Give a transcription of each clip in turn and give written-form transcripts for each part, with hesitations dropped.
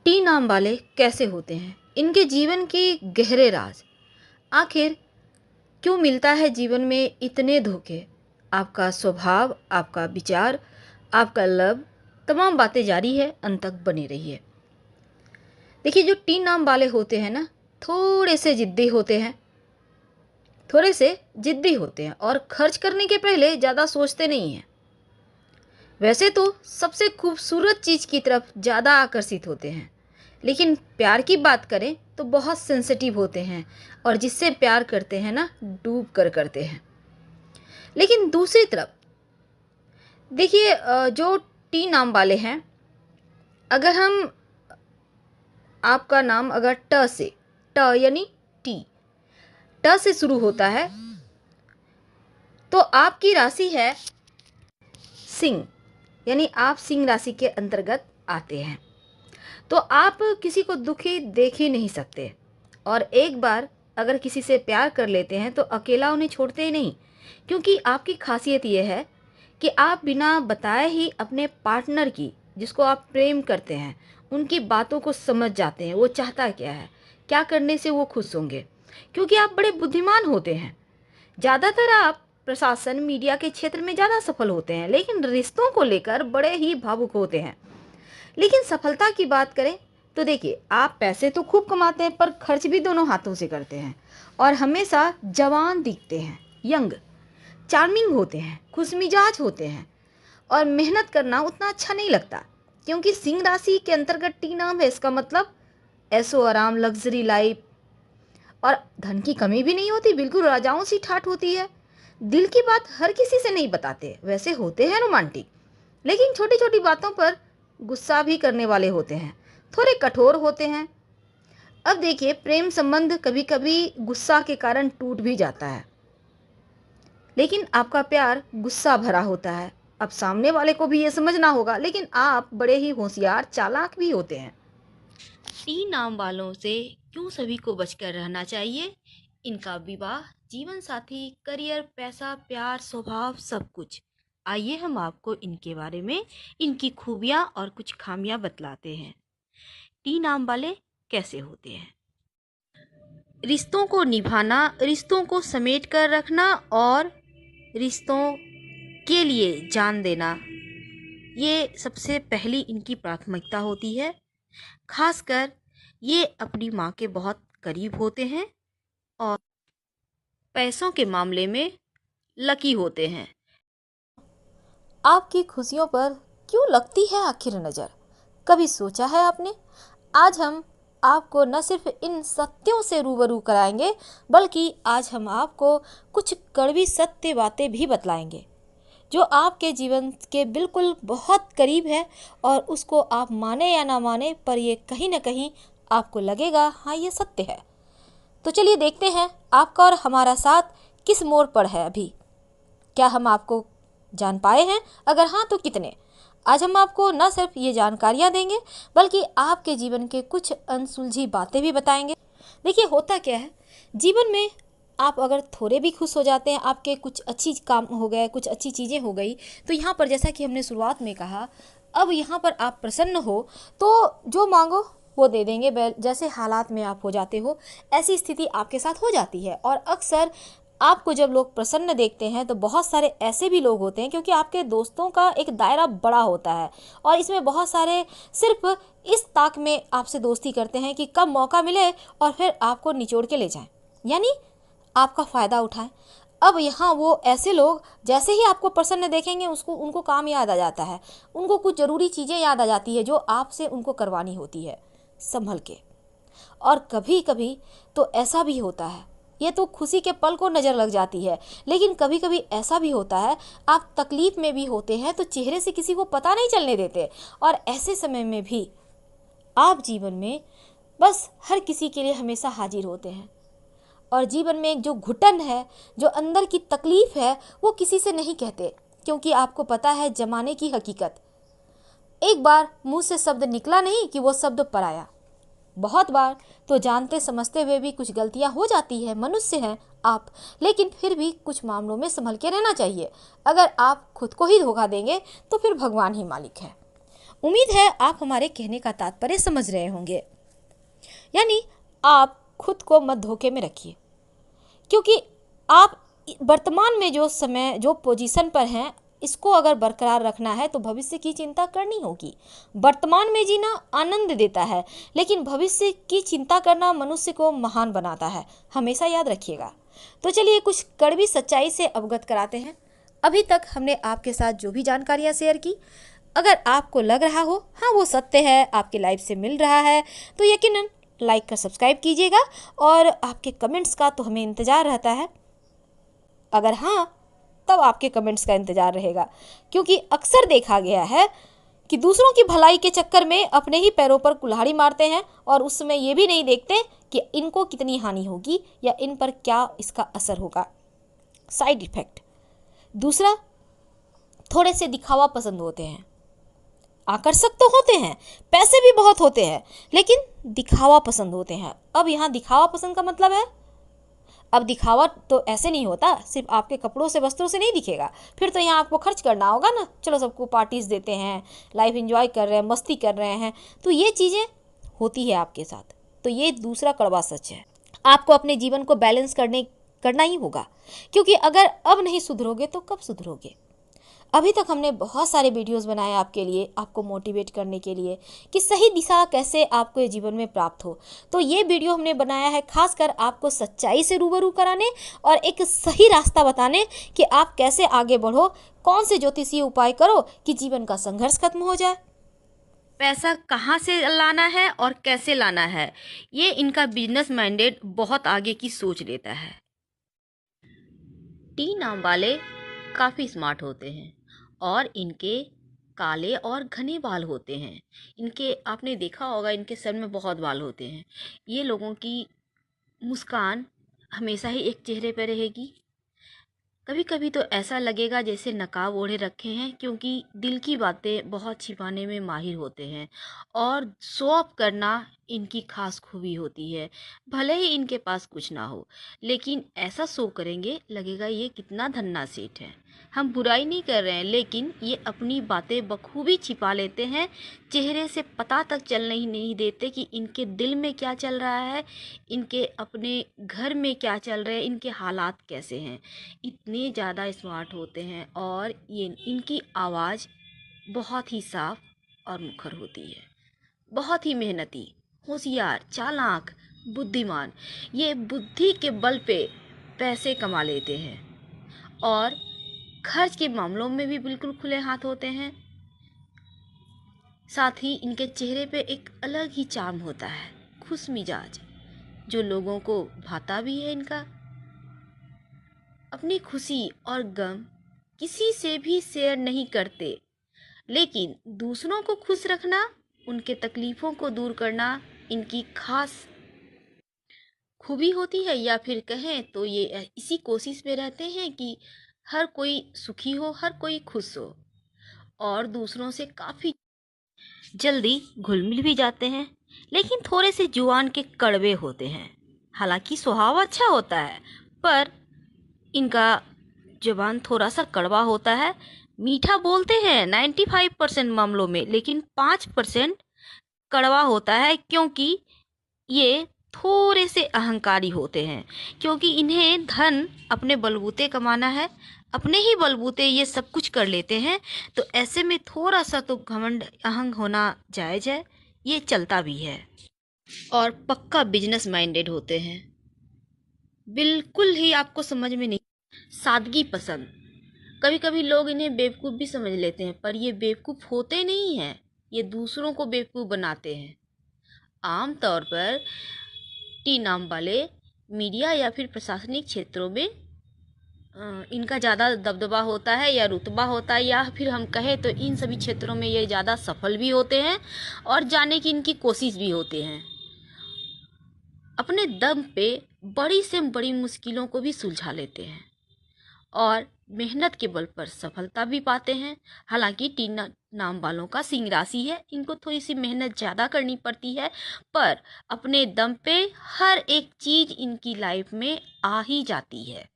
T नाम वाले कैसे होते हैं? इनके जीवन के गहरे राज। आखिर क्यों मिलता है जीवन में इतने धोखे? आपका स्वभाव, आपका विचार, आपका लब, तमाम बातें जारी है, अंत तक बनी रहिए। देखिए, जो टी नाम वाले होते हैं ना, थोड़े से ज़िद्दी होते हैं, थोड़े से ज़िद्दी होते हैं और खर्च करने के पहले ज़्यादा सोचते नहीं हैं। वैसे तो सबसे खूबसूरत चीज़ की तरफ ज़्यादा आकर्षित होते हैं, लेकिन प्यार की बात करें तो बहुत सेंसिटिव होते हैं और जिससे प्यार करते हैं ना, डूब कर करते हैं। लेकिन दूसरी तरफ देखिए, जो टी नाम वाले हैं, अगर हम आपका नाम अगर ट से, ट यानी टी, ट से शुरू होता है तो आपकी राशि है सिंह, यानी आप सिंह राशि के अंतर्गत आते हैं। तो आप किसी को दुखी देख ही नहीं सकते और एक बार अगर किसी से प्यार कर लेते हैं तो अकेला उन्हें छोड़ते ही नहीं, क्योंकि आपकी खासियत यह है कि आप बिना बताए ही अपने पार्टनर की, जिसको आप प्रेम करते हैं, उनकी बातों को समझ जाते हैं। वो चाहता क्या है, क्या करने से वो खुश होंगे, क्योंकि आप बड़े बुद्धिमान होते हैं। ज़्यादातर आप प्रशासन, मीडिया के क्षेत्र में ज़्यादा सफल होते हैं, लेकिन रिश्तों को लेकर बड़े ही भावुक होते हैं। लेकिन सफलता की बात करें तो देखिए, आप पैसे तो खूब कमाते हैं पर खर्च भी दोनों हाथों से करते हैं और हमेशा जवान दिखते हैं, यंग, चार्मिंग होते हैं, खुशमिजाज होते हैं और मेहनत करना उतना अच्छा नहीं लगता, क्योंकि सिंह राशि के अंतर्गत टी नाम है। इसका मतलब ऐसो आराम, लग्जरी लाइफ और धन की कमी भी नहीं होती, बिल्कुल राजाओं सी ठाठ होती है। दिल की बात हर किसी से नहीं बताते, वैसे होते हैं रोमांटिक, लेकिन छोटी छोटी बातों पर गुस्सा भी करने वाले होते हैं, थोड़े कठोर होते हैं। अब देखिए, प्रेम संबंध कभी कभी गुस्सा के कारण टूट भी जाता है, लेकिन आपका प्यार गुस्सा भरा होता है। अब सामने वाले को भी ये समझना होगा, लेकिन आप बड़े ही होशियार, चालाक भी होते हैं। टी नाम वालों से क्यों सभी को बचकर रहना चाहिए? इनका विवाह, जीवन साथी, करियर, पैसा, प्यार, स्वभाव, सब कुछ। आइए हम आपको इनके बारे में, इनकी खूबियाँ और कुछ खामियाँ बतलाते हैं। टी नाम वाले कैसे होते हैं? रिश्तों को निभाना, रिश्तों को समेट कर रखना और रिश्तों के लिए जान देना, ये सबसे पहली इनकी प्राथमिकता होती है। खासकर ये अपनी माँ के बहुत करीब होते हैं और पैसों के मामले में लकी होते हैं। आपकी खुशियों पर क्यों लगती है आखिर नज़र? कभी सोचा है आपने? आज हम आपको न सिर्फ इन सत्यों से रूबरू कराएंगे, बल्कि आज हम आपको कुछ कड़वी सत्य बातें भी बतलाएंगे जो आपके जीवन के बिल्कुल बहुत करीब है, और उसको आप माने या ना माने, पर ये कहीं ना कहीं आपको लगेगा हाँ, ये सत्य है। तो चलिए देखते हैं आपका और हमारा साथ किस मोड़ पर है अभी। क्या हम आपको जान पाए हैं? अगर हाँ तो कितने? आज हम आपको न सिर्फ ये जानकारियाँ देंगे, बल्कि आपके जीवन के कुछ अनसुलझी बातें भी बताएंगे। देखिए, होता क्या है जीवन में, आप अगर थोड़े भी खुश हो जाते हैं, आपके कुछ अच्छी काम हो गए, कुछ अच्छी चीज़ें हो गई, तो यहाँ पर जैसा कि हमने शुरुआत में कहा, अब यहाँ पर आप प्रसन्न हो तो जो मांगो वो दे देंगे। जैसे हालात में आप हो जाते हो, ऐसी स्थिति आपके साथ हो जाती है। और अक्सर आपको जब लोग प्रसन्न देखते हैं तो बहुत सारे ऐसे भी लोग होते हैं, क्योंकि आपके दोस्तों का एक दायरा बड़ा होता है और इसमें बहुत सारे सिर्फ इस ताक में आपसे दोस्ती करते हैं कि कब मौका मिले और फिर आपको निचोड़ के ले जाएं, यानी आपका फ़ायदा उठाएं। अब यहाँ वो ऐसे लोग जैसे ही आपको प्रसन्न देखेंगे, उनको काम याद आ जाता है, उनको कुछ ज़रूरी चीज़ें याद आ जाती है जो आपसे उनको करवानी होती है संभल के। और कभी कभी तो ऐसा भी होता है, ये तो खुशी के पल को नज़र लग जाती है, लेकिन कभी कभी ऐसा भी होता है आप तकलीफ़ में भी होते हैं तो चेहरे से किसी को पता नहीं चलने देते, और ऐसे समय में भी आप जीवन में बस हर किसी के लिए हमेशा हाजिर होते हैं। और जीवन में जो घुटन है, जो अंदर की तकलीफ़ है, वो किसी से नहीं कहते, क्योंकि आपको पता है ज़माने की हकीकत। एक बार मुंह से शब्द निकला नहीं कि वो शब्द पराया। बहुत बार तो जानते समझते हुए भी कुछ गलतियां हो जाती है, मनुष्य हैं आप, लेकिन फिर भी कुछ मामलों में संभल के रहना चाहिए। अगर आप खुद को ही धोखा देंगे तो फिर भगवान ही मालिक है। उम्मीद है आप हमारे कहने का तात्पर्य समझ रहे होंगे। यानी आप खुद को मत धोखे में रखिए, क्योंकि आप वर्तमान में जो समय जो पोजीशन पर हैं इसको अगर बरकरार रखना है तो भविष्य की चिंता करनी होगी। वर्तमान में जीना आनंद देता है, लेकिन भविष्य की चिंता करना मनुष्य को महान बनाता है, हमेशा याद रखिएगा। तो चलिए कुछ कड़वी सच्चाई से अवगत कराते हैं। अभी तक हमने आपके साथ जो भी जानकारियाँ शेयर की, अगर आपको लग रहा हो हाँ वो सत्य है, आपके लाइफ से मिल रहा है, तो यकीनन लाइक कर सब्सक्राइब कीजिएगा। और आपके कमेंट्स का तो हमें इंतज़ार रहता है। अगर हाँ, तब आपके कमेंट्स का इंतज़ार रहेगा, क्योंकि अक्सर देखा गया है कि दूसरों की भलाई के चक्कर में अपने ही पैरों पर कुल्हाड़ी मारते हैं और उस समय ये भी नहीं देखते कि इनको कितनी हानि होगी या इन पर क्या इसका असर होगा, साइड इफ़ेक्ट। दूसरा, थोड़े से दिखावा पसंद होते हैं। आकर्षक तो होते हैं, पैसे भी बहुत होते हैं, लेकिन दिखावा पसंद होते हैं। अब यहाँ दिखावा पसंद का मतलब है, अब दिखावा तो ऐसे नहीं होता, सिर्फ आपके कपड़ों से वस्त्रों से नहीं दिखेगा। फिर तो यहाँ आपको खर्च करना होगा ना, चलो सबको पार्टीज देते हैं, लाइफ एंजॉय कर रहे हैं, मस्ती कर रहे हैं, तो ये चीज़ें होती है आपके साथ। तो ये दूसरा कड़वा सच है। आपको अपने जीवन को बैलेंस करना ही होगा, क्योंकि अगर अब नहीं सुधरोगे तो कब सुधरोगे। अभी तक हमने बहुत सारे वीडियोस बनाए आपके लिए, आपको मोटिवेट करने के लिए कि सही दिशा कैसे आपको ये जीवन में प्राप्त हो। तो ये वीडियो हमने बनाया है खासकर आपको सच्चाई से रूबरू कराने और एक सही रास्ता बताने कि आप कैसे आगे बढ़ो, कौन से ज्योतिषीय उपाय करो कि जीवन का संघर्ष खत्म हो जाए। पैसा कहाँ से लाना है और कैसे लाना है, ये इनका बिजनेस माइंडेड बहुत आगे की सोच लेता है। टी नाम वाले काफ़ी स्मार्ट होते हैं और इनके काले और घने बाल होते हैं। इनके आपने देखा होगा, इनके सर में बहुत बाल होते हैं। ये लोगों की मुस्कान हमेशा ही एक चेहरे पर रहेगी। कभी कभी तो ऐसा लगेगा जैसे नकाब ओढ़े रखे हैं, क्योंकि दिल की बातें बहुत छिपाने में माहिर होते हैं और शो ऑफ करना इनकी खास खूबी होती है। भले ही इनके पास कुछ ना हो, लेकिन ऐसा शो करेंगे लगेगा ये कितना धन्ना सेठ है। हम बुराई नहीं कर रहे हैं, लेकिन ये अपनी बातें बखूबी छिपा लेते हैं। चेहरे से पता तक चलने ही नहीं देते कि इनके दिल में क्या चल रहा है, इनके अपने घर में क्या चल रहा है, इनके हालात कैसे हैं। इतने ज़्यादा स्मार्ट होते हैं और ये इनकी आवाज़ बहुत ही साफ और मुखर होती है। बहुत ही मेहनती, होशियार, चालाक, बुद्धिमान। ये बुद्धि के बल पे पैसे कमा लेते हैं और खर्च के मामलों में भी बिल्कुल खुले हाथ होते हैं। साथ ही इनके चेहरे पे एक अलग ही चार्म होता है, खुश मिजाज, जो लोगों को भाता भी है इनका। अपनी खुशी और गम किसी से भी शेयर नहीं करते, लेकिन दूसरों को खुश रखना, उनके तकलीफ़ों को दूर करना इनकी खास खूबी होती है। या फिर कहें तो ये इसी कोशिश में रहते हैं कि हर कोई सुखी हो, हर कोई खुश हो, और दूसरों से काफ़ी जल्दी घुल मिल भी जाते हैं। लेकिन थोड़े से जुबान के कड़वे होते हैं। हालांकि स्वभाव अच्छा होता है, पर इनका जुबान थोड़ा सा कड़वा होता है। मीठा बोलते हैं 95% मामलों में, लेकिन 5% कड़वा होता है, क्योंकि ये थोड़े से अहंकारी होते हैं। क्योंकि इन्हें धन अपने बलबूते कमाना है, अपने ही बलबूते ये सब कुछ कर लेते हैं। तो ऐसे में थोड़ा सा तो घमंड अहंग होना जायज़ है, ये चलता भी है। और पक्का बिजनेस माइंडेड होते हैं, बिल्कुल ही आपको समझ में नहीं। सादगी पसंद। कभी कभी लोग इन्हें बेवकूफ़ भी समझ लेते हैं, पर ये बेवकूफ़ होते नहीं हैं, ये दूसरों को बेवकूफ़ बनाते हैं। आम तौर पर टी नाम वाले मीडिया या फिर प्रशासनिक क्षेत्रों में इनका ज़्यादा दबदबा होता है या रुतबा होता है, या फिर हम कहें तो इन सभी क्षेत्रों में ये ज़्यादा सफल भी होते हैं और जाने की इनकी कोशिश भी होते हैं। अपने दम पे बड़ी से बड़ी मुश्किलों को भी सुलझा लेते हैं और मेहनत के बल पर सफलता भी पाते हैं। हालांकि टीन नाम वालों का सिंह राशि है, इनको थोड़ी सी मेहनत ज़्यादा करनी पड़ती है, पर अपने दम पे हर एक चीज़ इनकी लाइफ में आ ही जाती है।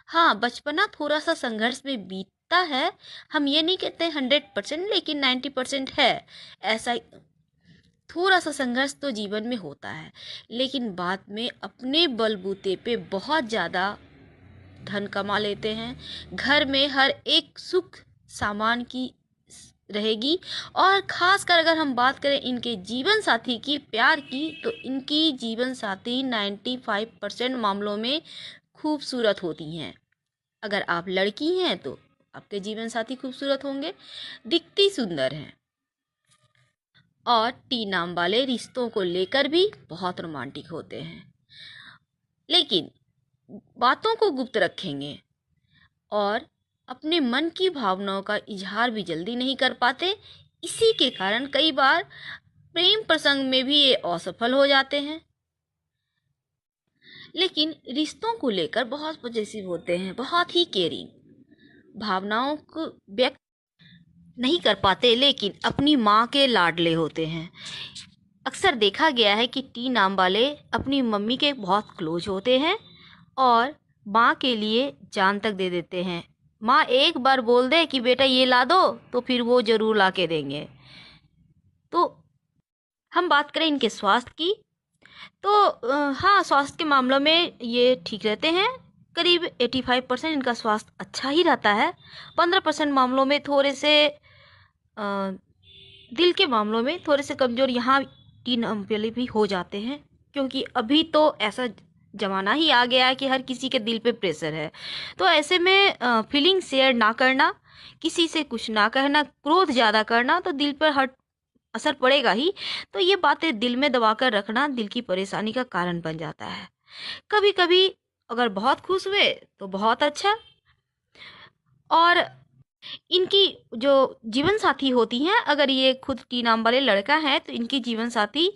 हाँ, बचपना थोड़ा सा संघर्ष में सकता है, हम ये नहीं कहते 100%, लेकिन 90% है। ऐसा थोड़ा सा संघर्ष तो जीवन में होता है, लेकिन बाद में अपने बलबूते पे बहुत ज़्यादा धन कमा लेते हैं। घर में हर एक सुख सामान की रहेगी। और खासकर अगर हम बात करें इनके जीवन साथी की, प्यार की, तो इनकी जीवन साथी 95% मामलों में खूबसूरत होती हैं। अगर आप लड़की हैं तो आपके जीवन साथी खूबसूरत होंगे, दिखती सुंदर हैं। और टी नाम वाले रिश्तों को लेकर भी बहुत रोमांटिक होते हैं, लेकिन बातों को गुप्त रखेंगे और अपने मन की भावनाओं का इजहार भी जल्दी नहीं कर पाते। इसी के कारण कई बार प्रेम प्रसंग में भी ये असफल हो जाते हैं। लेकिन रिश्तों को लेकर बहुत पॉजिटिव होते हैं, बहुत ही केयरिंग, भावनाओं को व्यक्त नहीं कर पाते, लेकिन अपनी माँ के लाडले होते हैं। अक्सर देखा गया है कि टी नाम वाले अपनी मम्मी के बहुत क्लोज होते हैं और माँ के लिए जान तक दे देते हैं। माँ एक बार बोल दे कि बेटा ये ला दो, तो फिर वो ज़रूर ला के देंगे। तो हम बात करें इनके स्वास्थ्य की, तो हाँ, स्वास्थ्य के मामलों में ये ठीक रहते हैं। करीब 85% इनका स्वास्थ्य अच्छा ही रहता है। 15% मामलों में थोड़े से दिल के मामलों में थोड़े से कमज़ोर यहाँ टी नाम वाले भी हो जाते हैं, क्योंकि अभी तो ऐसा ज़माना ही आ गया है कि हर किसी के दिल पे प्रेशर है। तो ऐसे में फीलिंग शेयर ना करना, किसी से कुछ ना कहना, क्रोध ज़्यादा करना, तो दिल पर हर असर पड़ेगा ही। तो ये बातें दिल में दबा कर रखना दिल की परेशानी का कारण बन जाता है। कभी कभी अगर बहुत खुश हुए तो बहुत अच्छा। और इनकी जो जीवन साथी होती हैं, अगर ये खुद टी नाम वाले लड़का है तो इनकी जीवन साथी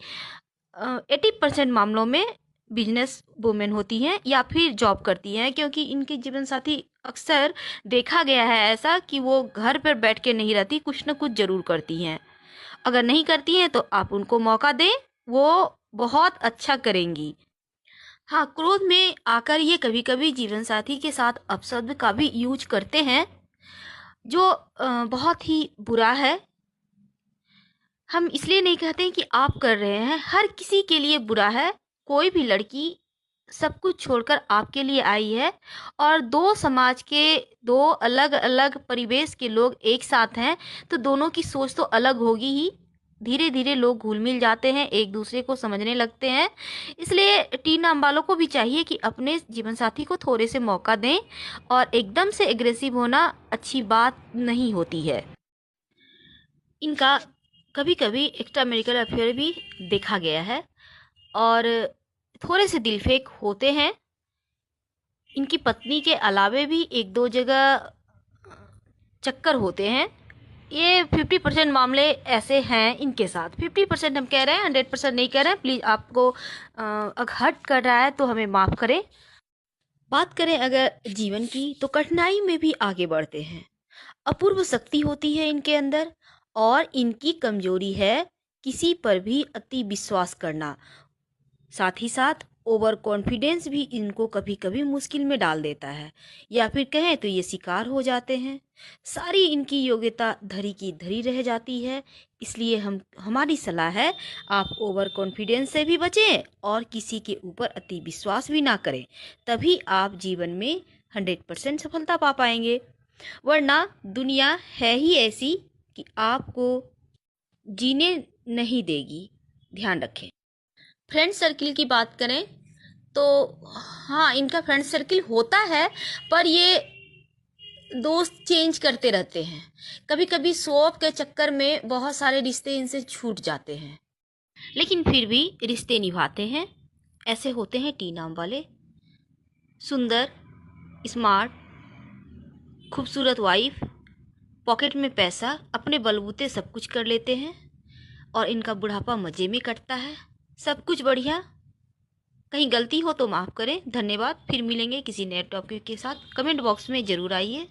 80% मामलों में बिजनेस वुमेन होती हैं या फिर जॉब करती हैं, क्योंकि इनकी जीवन साथी अक्सर देखा गया है ऐसा कि वो घर पर बैठ के नहीं रहती, कुछ न कुछ ज़रूर करती हैं। अगर नहीं करती हैं तो आप उनको मौका दें, वो बहुत अच्छा करेंगी। हाँ, क्रोध में आकर ये कभी कभी जीवन साथी के साथ अपशब्द का भी यूज करते हैं, जो बहुत ही बुरा है। हम इसलिए नहीं कहते हैं कि आप कर रहे हैं, हर किसी के लिए बुरा है। कोई भी लड़की सब कुछ छोड़कर आपके लिए आई है, और दो समाज के, दो अलग अलग परिवेश के लोग एक साथ हैं, तो दोनों की सोच तो अलग होगी ही। धीरे धीरे लोग घुल मिल जाते हैं, एक दूसरे को समझने लगते हैं। इसलिए टीन नाम वालों को भी चाहिए कि अपने जीवन साथी को थोड़े से मौका दें, और एकदम से एग्रेसिव होना अच्छी बात नहीं होती है। इनका कभी कभी एक्स्ट्रा मैरिटल अफेयर भी देखा गया है, और थोड़े से दिलफेक होते हैं। इनकी पत्नी के अलावे भी एक दो जगह चक्कर होते हैं। ये 50% मामले ऐसे हैं इनके साथ। 50% हम कह रहे हैं, 100% नहीं कह रहे हैं। प्लीज़ आपको अगर हर्ट कर रहा है तो हमें माफ़ करें। बात करें अगर जीवन की, तो कठिनाई में भी आगे बढ़ते हैं। अपूर्व शक्ति होती है इनके अंदर, और इनकी कमजोरी है किसी पर भी अति विश्वास करना। साथ ही साथ ओवर कॉन्फिडेंस भी इनको कभी कभी मुश्किल में डाल देता है, या फिर कहें तो ये शिकार हो जाते हैं। सारी इनकी योग्यता धरी की धरी रह जाती है। इसलिए हमारी सलाह है, आप ओवर कॉन्फिडेंस से भी बचें और किसी के ऊपर अति विश्वास भी ना करें। तभी आप जीवन में 100% सफलता पा पाएंगे। वरना दुनिया है ही ऐसी कि आपको जीने नहीं देगी। ध्यान रखें। फ्रेंड सर्किल की बात करें तो हाँ, इनका फ्रेंड सर्किल होता है, पर ये दोस्त चेंज करते रहते हैं। कभी कभी शो ऑफ के चक्कर में बहुत सारे रिश्ते इनसे छूट जाते हैं, लेकिन फिर भी रिश्ते निभाते हैं। ऐसे होते हैं टी नाम वाले। सुंदर, स्मार्ट, खूबसूरत वाइफ, पॉकेट में पैसा, अपने बलबूते सब कुछ कर लेते हैं, और इनका बुढ़ापा मज़े में कटता है। सब कुछ बढ़िया। कहीं गलती हो तो माफ़ करें। धन्यवाद। फिर मिलेंगे किसी नए टॉपिक के साथ। कमेंट बॉक्स में ज़रूर आइए।